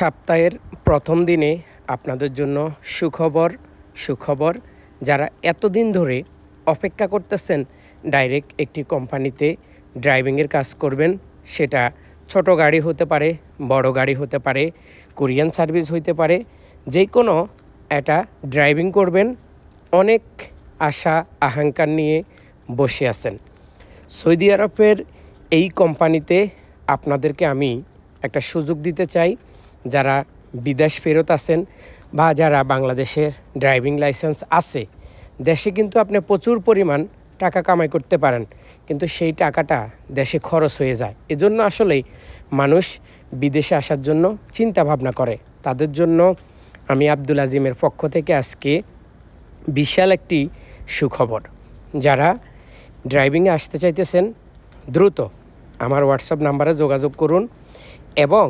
সপ্তাহের প্রথম দিনে আপনাদের জন্য সুখবর যারা এতদিন ধরে অপেক্ষা করতেছেন ডাইরেক্ট একটি কোম্পানিতে ড্রাইভিংয়ের কাজ করবেন, সেটা ছোট গাড়ি হতে পারে, বড় গাড়ি হতে পারে, কুরিয়ান সার্ভিস হইতে পারে, যে কোনো এটা ড্রাইভিং করবেন, অনেক আশা আকাঙ্ক্ষা নিয়ে বসে আছেন। সৌদি আরবের এই কোম্পানিতে আপনাদেরকে আমি একটা সুযোগ দিতে চাই। যারা বিদেশ ফেরত আছেন বা যারা বাংলাদেশের ড্রাইভিং লাইসেন্স আছে, দেশে কিন্তু আপনি প্রচুর পরিমাণ টাকা কামাই করতে পারেন, কিন্তু সেই টাকাটা দেশে খরচ হয়ে যায়। এজন্য আসলেই মানুষ বিদেশে আসার জন্য চিন্তা ভাবনা করে। তাদের জন্য আমি আব্দুল আজিমের পক্ষ থেকে আজকে বিশাল একটি সুখবর। যারা ড্রাইভিংয়ে আসতে চাইতেছেন দ্রুত আমার হোয়াটসঅ্যাপ নাম্বারে যোগাযোগ করুন। এবং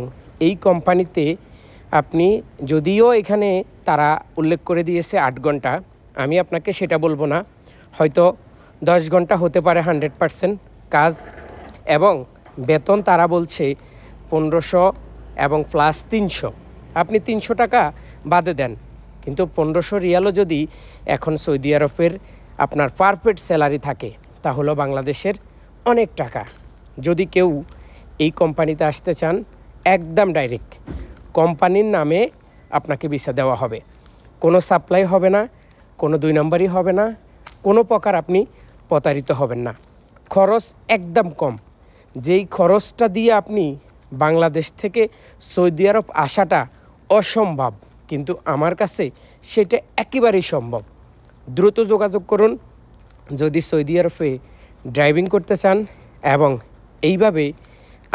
এই কোম্পানিতে আপনি, যদিও এখানে তারা উল্লেখ করে দিয়েছে 8 ঘন্টা, আমি আপনাকে সেটা বলবো না, হয়তো 10 ঘন্টা হতে পারে 100% কাজ। এবং বেতন তারা বলছে 1500 এবং প্লাস 300, আপনি 300 টাকা বাদে দেন, কিন্তু 1500 রিয়ালও যদি এখন সৌদি আরবের আপনার পারফেক্ট স্যালারি থাকে তাহলে বাংলাদেশের অনেক টাকা। যদি কেউ এই কোম্পানিতে আসতে চান, একদম ডাইরেক্ট কোম্পানির নামে আপনাকে ভিসা দেওয়া হবে, কোনো সাপ্লাই হবে না, কোনো 2 নম্বরই হবে না, কোনো প্রকার আপনি প্রতারিত হবেন না। খরচ একদম কম, যেই খরচটা দিয়ে আপনি বাংলাদেশ থেকে সৌদি আরব আসাটা অসম্ভব, কিন্তু আমার কাছে সেটা একেবারেই সম্ভব। দ্রুত যোগাযোগ করুন যদি সৌদি আরবে ড্রাইভিং করতে চান, এবং এইভাবে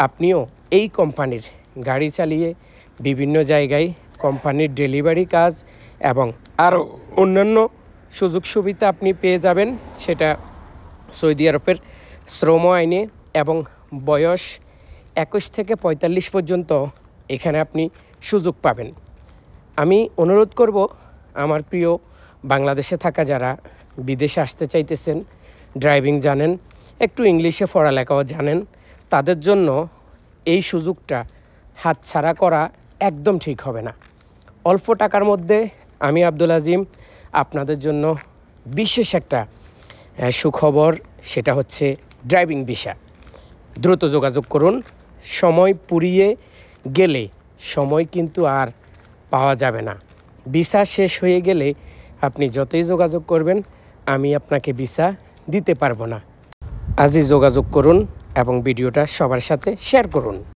আপনিও এই কোম্পানির গাড়ি চালিয়ে বিভিন্ন জায়গায় কোম্পানির ডেলিভারি কাজ এবং আরও অন্যান্য সুযোগ সুবিধা আপনি পেয়ে যাবেন। সেটা সৌদি আরবের শ্রম আইনে, এবং বয়স 21 থেকে 45 পর্যন্ত এখানে আপনি সুযোগ পাবেন। আমি অনুরোধ করব, আমার প্রিয় বাংলাদেশে থাকা যারা বিদেশে আসতে চাইতেছেন, ড্রাইভিং জানেন, একটু ইংলিশে পড়ালেখাও জানেন, তাদের জন্য এই সুযোগটা হাতছাড়া করা একদম ঠিক হবে না। অল্প টাকার মধ্যে আমি আব্দুল আজিম আপনাদের জন্য বিশেষ একটা সুখবর, সেটা হচ্ছে ড্রাইভিং ভিসা। দ্রুত যোগাযোগ করুন। সময় পুড়িয়ে গেলে সময় কিন্তু আর পাওয়া যাবে না। ভিসা শেষ হয়ে গেলে আপনি যতই যোগাযোগ করবেন, আমি আপনাকে ভিসা দিতে পারবো না। আজই যোগাযোগ করুন এবং ভিডিওটা সবার সাথে শেয়ার করুন।